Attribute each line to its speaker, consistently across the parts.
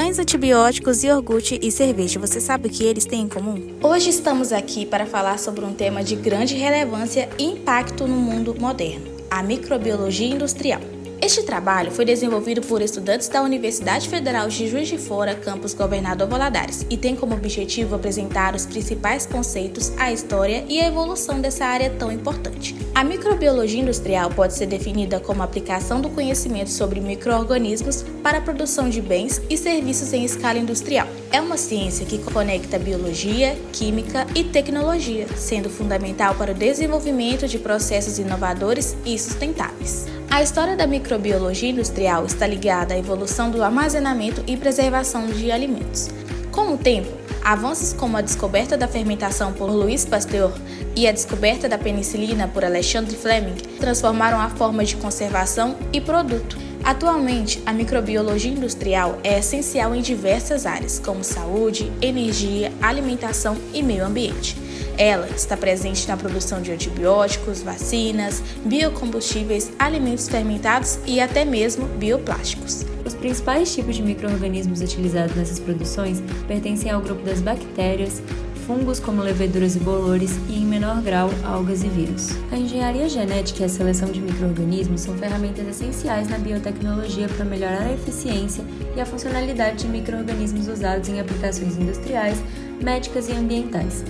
Speaker 1: Pães, antibióticos, iogurte e cerveja, você sabe o que eles têm em comum? Hoje estamos aqui para falar sobre um tema de grande relevância e impacto no mundo moderno, a microbiologia industrial. Este trabalho foi desenvolvido por estudantes da Universidade Federal de Juiz de Fora, campus Governador Valadares, e tem como objetivo apresentar os principais conceitos, a história e a evolução dessa área tão importante. A microbiologia industrial pode ser definida como a aplicação do conhecimento sobre micro-organismos para a produção de bens e serviços em escala industrial. É uma ciência que conecta biologia, química e tecnologia, sendo fundamental para o desenvolvimento de processos inovadores e sustentáveis. A história da microbiologia industrial está ligada à evolução do armazenamento e preservação de alimentos. Com o tempo, avanços como a descoberta da fermentação por Louis Pasteur e a descoberta da penicilina por Alexandre Fleming transformaram a forma de conservação e produto. Atualmente, a microbiologia industrial é essencial em diversas áreas, como saúde, energia, alimentação e meio ambiente. Ela está presente na produção de antibióticos, vacinas, biocombustíveis, alimentos fermentados e até mesmo bioplásticos.
Speaker 2: Os principais tipos de micro-organismos utilizados nessas produções pertencem ao grupo das bactérias, fungos como leveduras e bolores e, em menor grau, algas e vírus. A engenharia genética e a seleção de micro-organismos são ferramentas essenciais na biotecnologia para melhorar a eficiência e a funcionalidade de micro-organismos usados em aplicações industriais, médicas e ambientais.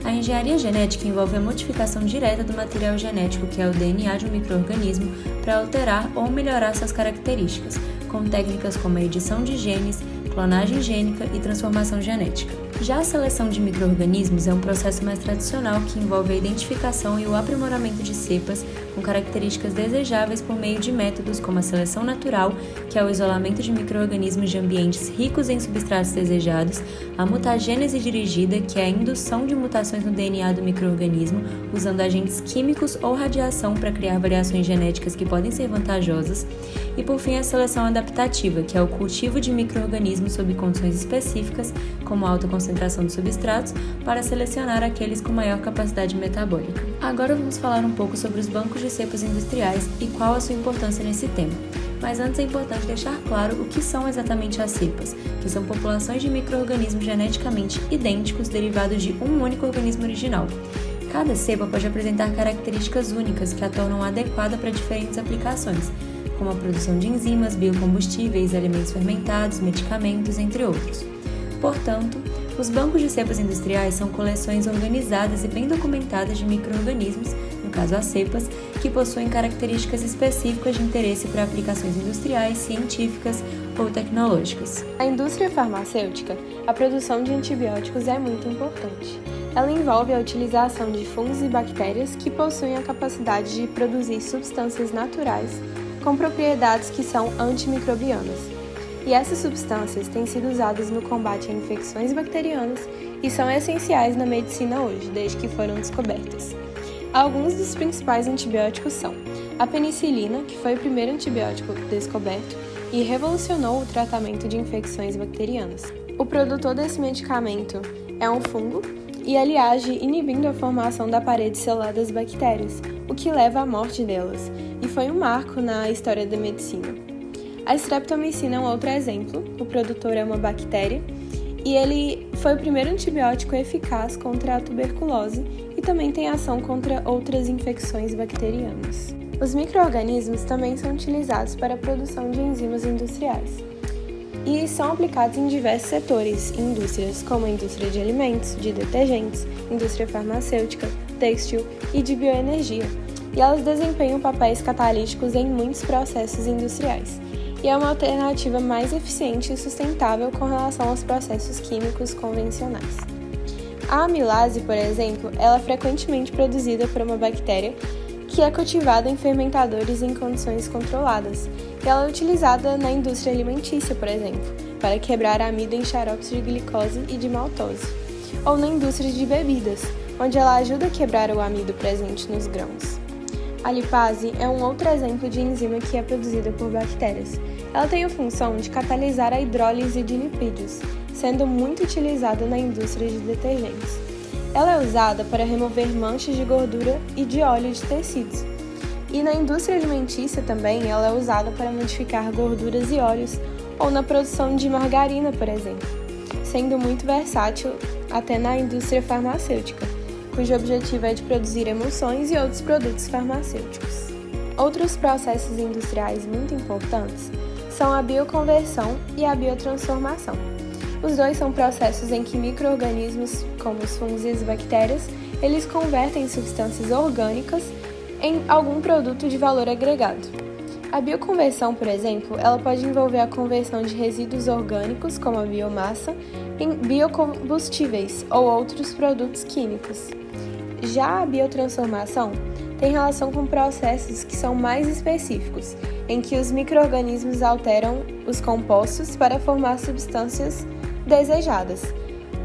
Speaker 2: A engenharia genética envolve a modificação direta do material genético, que é o DNA de um micro-organismo, para alterar ou melhorar suas características, com técnicas como a edição de genes, clonagem gênica e transformação genética. Já a seleção de micro-organismos é um processo mais tradicional que envolve a identificação e o aprimoramento de cepas com características desejáveis por meio de métodos como a seleção natural, que é o isolamento de micro-organismos de ambientes ricos em substratos desejados, a mutagênese dirigida, que é a indução de mutações no DNA do micro-organismo usando agentes químicos ou radiação para criar variações genéticas que podem ser vantajosas, e por fim a seleção adaptativa, que é o cultivo de micro-organismos sob condições específicas, como alta concentração de substratos, para selecionar aqueles com maior capacidade metabólica. Agora vamos falar um pouco sobre os bancos de cepas industriais e qual a sua importância nesse tema. Mas antes é importante deixar claro o que são exatamente as cepas, que são populações de micro-organismos geneticamente idênticos derivados de um único organismo original. Cada cepa pode apresentar características únicas que a tornam adequada para diferentes aplicações, como a produção de enzimas, biocombustíveis, alimentos fermentados, medicamentos, entre outros. Portanto, os bancos de cepas industriais são coleções organizadas e bem documentadas de micro-organismos, no caso as cepas, que possuem características específicas de interesse para aplicações industriais, científicas ou tecnológicas.
Speaker 3: Na indústria farmacêutica, a produção de antibióticos é muito importante. Ela envolve a utilização de fungos e bactérias que possuem a capacidade de produzir substâncias naturais com propriedades que são antimicrobianas. E essas substâncias têm sido usadas no combate a infecções bacterianas e são essenciais na medicina hoje, desde que foram descobertas. Alguns dos principais antibióticos são a penicilina, que foi o primeiro antibiótico descoberto e revolucionou o tratamento de infecções bacterianas. O produtor desse medicamento é um fungo e ele age inibindo a formação da parede celular das bactérias, o que leva à morte delas, e foi um marco na história da medicina. A streptomicina é um outro exemplo. O produtor é uma bactéria e ele foi o primeiro antibiótico eficaz contra a tuberculose e também tem ação contra outras infecções bacterianas. Os micro-organismos também são utilizados para a produção de enzimas industriais e são aplicados em diversos setores e indústrias, como a indústria de alimentos, de detergentes, indústria farmacêutica, têxtil e de bioenergia, e elas desempenham papéis catalíticos em muitos processos industriais. E é uma alternativa mais eficiente e sustentável com relação aos processos químicos convencionais. A amilase, por exemplo, ela é frequentemente produzida por uma bactéria que é cultivada em fermentadores em condições controladas, e ela é utilizada na indústria alimentícia, por exemplo, para quebrar amido em xaropes de glicose e de maltose, ou na indústria de bebidas, onde ela ajuda a quebrar o amido presente nos grãos. A lipase é um outro exemplo de enzima que é produzida por bactérias. Ela tem a função de catalisar a hidrólise de lipídios, sendo muito utilizada na indústria de detergentes. Ela é usada para remover manchas de gordura e de óleo de tecidos. E na indústria alimentícia também ela é usada para modificar gorduras e óleos ou na produção de margarina, por exemplo, sendo muito versátil até na indústria farmacêutica, cujo objetivo é de produzir emulsões e outros produtos farmacêuticos. Outros processos industriais muito importantes são a bioconversão e a biotransformação. Os dois são processos em que micro-organismos, como os fungos e as bactérias, eles convertem substâncias orgânicas em algum produto de valor agregado. A bioconversão, por exemplo, ela pode envolver a conversão de resíduos orgânicos, como a biomassa, em biocombustíveis ou outros produtos químicos. Já a biotransformação tem relação com processos que são mais específicos, em que os micro-organismos alteram os compostos para formar substâncias desejadas,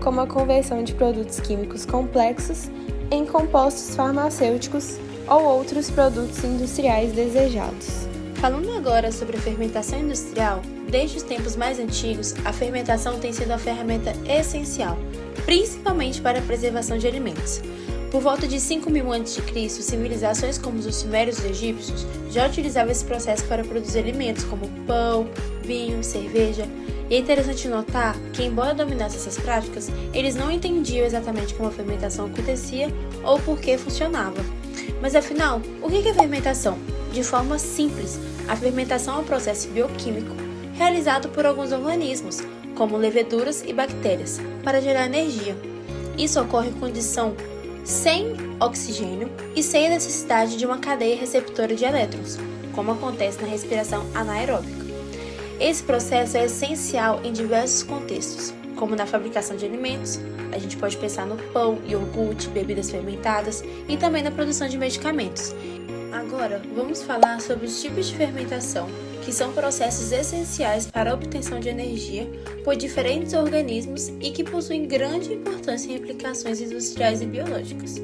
Speaker 3: como a conversão de produtos químicos complexos em compostos farmacêuticos ou outros produtos industriais desejados.
Speaker 1: Falando agora sobre a fermentação industrial, desde os tempos mais antigos, a fermentação tem sido a ferramenta essencial, principalmente para a preservação de alimentos. Por volta de 5.000 a.C., civilizações como os sumérios e egípcios já utilizavam esse processo para produzir alimentos como pão, vinho, cerveja. E é interessante notar que, embora dominassem essas práticas, eles não entendiam exatamente como a fermentação acontecia ou por que funcionava. Mas afinal, o que é fermentação? De forma simples, a fermentação é um processo bioquímico realizado por alguns organismos, como leveduras e bactérias, para gerar energia. Isso ocorre em condição sem oxigênio e sem a necessidade de uma cadeia receptora de elétrons, como acontece na respiração anaeróbica. Esse processo é essencial em diversos contextos, como na fabricação de alimentos, a gente pode pensar no pão, iogurte, bebidas fermentadas e também na produção de medicamentos. Agora, vamos falar sobre os tipos de fermentação, que são processos essenciais para a obtenção de energia por diferentes organismos e que possuem grande importância em aplicações industriais e biológicas.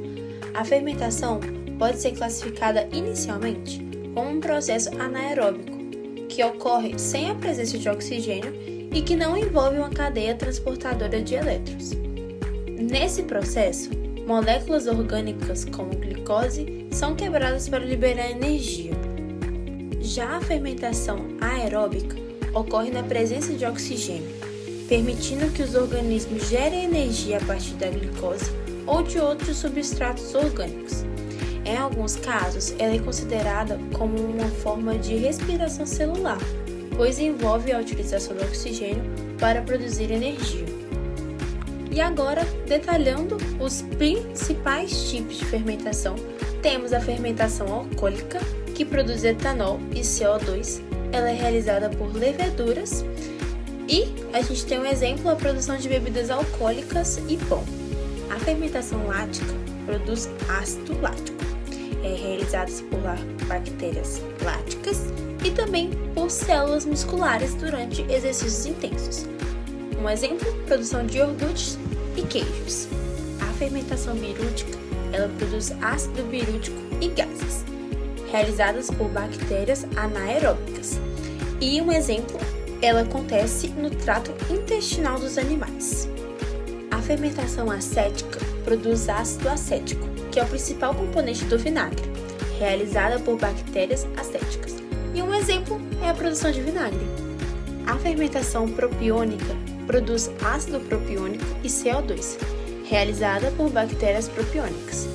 Speaker 1: A fermentação pode ser classificada inicialmente como um processo anaeróbico, que ocorre sem a presença de oxigênio e que não envolve uma cadeia transportadora de elétrons. Nesse processo, moléculas orgânicas como glicose são quebradas para liberar energia. Já a fermentação aeróbica ocorre na presença de oxigênio, permitindo que os organismos gerem energia a partir da glicose ou de outros substratos orgânicos. Em alguns casos, ela é considerada como uma forma de respiração celular, pois envolve a utilização do oxigênio para produzir energia. E agora, detalhando os principais tipos de fermentação, temos a fermentação alcoólica, que produz etanol e CO2. Ela é realizada por leveduras. E a gente tem um exemplo, a produção de bebidas alcoólicas e pão. A fermentação lática produz ácido lático. É realizada por bactérias láticas e também por células musculares durante exercícios intensos. Um exemplo, produção de iogurtes e queijos. A fermentação birútica, ela produz ácido birútico e gases, realizadas por bactérias anaeróbicas. E um exemplo, ela acontece no trato intestinal dos animais. A fermentação acética produz ácido acético, que é o principal componente do vinagre, realizada por bactérias acéticas. E um exemplo é a produção de vinagre. A fermentação propiônica produz ácido propiônico e CO2, realizada por bactérias propiônicas.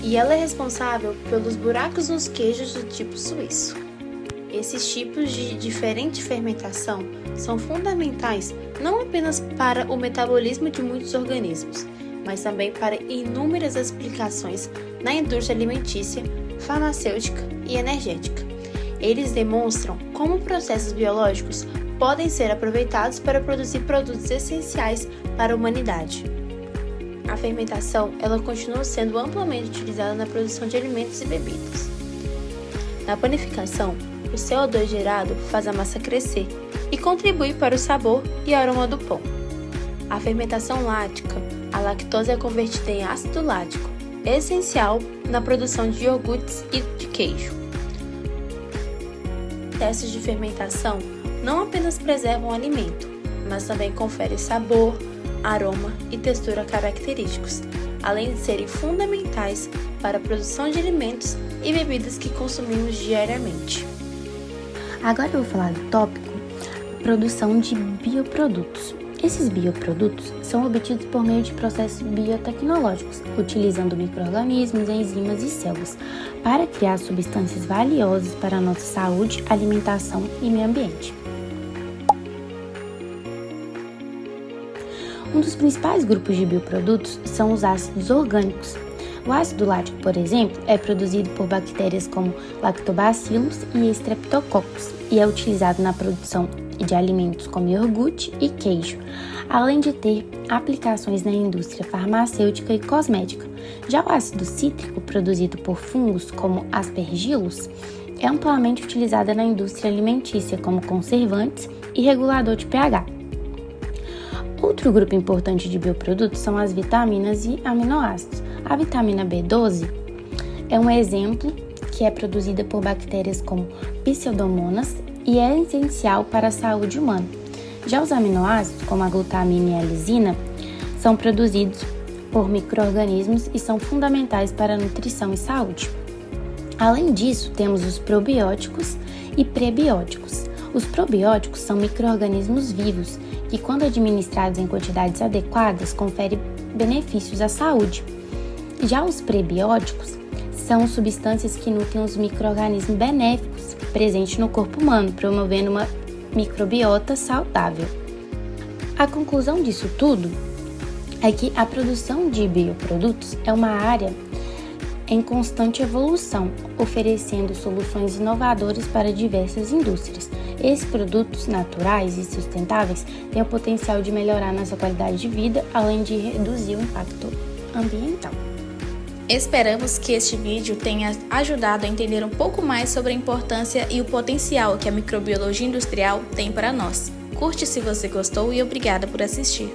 Speaker 1: E ela é responsável pelos buracos nos queijos do tipo suíço. Esses tipos de diferente fermentação são fundamentais não apenas para o metabolismo de muitos organismos, mas também para inúmeras aplicações na indústria alimentícia, farmacêutica e energética. Eles demonstram como processos biológicos podem ser aproveitados para produzir produtos essenciais para a humanidade. A fermentação, ela continua sendo amplamente utilizada na produção de alimentos e bebidas. Na panificação, o CO2 gerado faz a massa crescer e contribui para o sabor e aroma do pão. A fermentação lática, a lactose é convertida em ácido lático, essencial na produção de iogurtes e de queijo. Testes de fermentação não apenas preservam o alimento, mas também conferem sabor, aroma e textura característicos, além de serem fundamentais para a produção de alimentos e bebidas que consumimos diariamente.
Speaker 4: Agora eu vou falar do tópico produção de bioprodutos. Esses bioprodutos são obtidos por meio de processos biotecnológicos, utilizando micro-organismos, enzimas e células, para criar substâncias valiosas para a nossa saúde, alimentação e meio ambiente. Um dos principais grupos de bioprodutos são os ácidos orgânicos. O ácido lático, por exemplo, é produzido por bactérias como lactobacillus e streptococcus e é utilizado na produção de alimentos como iogurte e queijo, além de ter aplicações na indústria farmacêutica e cosmética. Já o ácido cítrico, produzido por fungos como aspergillus, é amplamente utilizado na indústria alimentícia como conservantes e regulador de pH. Outro grupo importante de bioprodutos são as vitaminas e aminoácidos. A vitamina B12 é um exemplo que é produzida por bactérias como Pseudomonas e é essencial para a saúde humana. Já os aminoácidos, como a glutamina e a lisina, são produzidos por micro-organismos e são fundamentais para a nutrição e saúde. Além disso, temos os probióticos e prebióticos. Os probióticos são micro-organismos vivos que, quando administrados em quantidades adequadas, conferem benefícios à saúde. Já os prebióticos são substâncias que nutrem os micro-organismos benéficos presentes no corpo humano, promovendo uma microbiota saudável. A conclusão disso tudo é que a produção de bioprodutos é uma área em constante evolução, oferecendo soluções inovadoras para diversas indústrias. Esses produtos naturais e sustentáveis têm o potencial de melhorar nossa qualidade de vida, além de reduzir o impacto ambiental.
Speaker 1: Esperamos que este vídeo tenha ajudado a entender um pouco mais sobre a importância e o potencial que a microbiologia industrial tem para nós. Curte se você gostou e obrigada por assistir.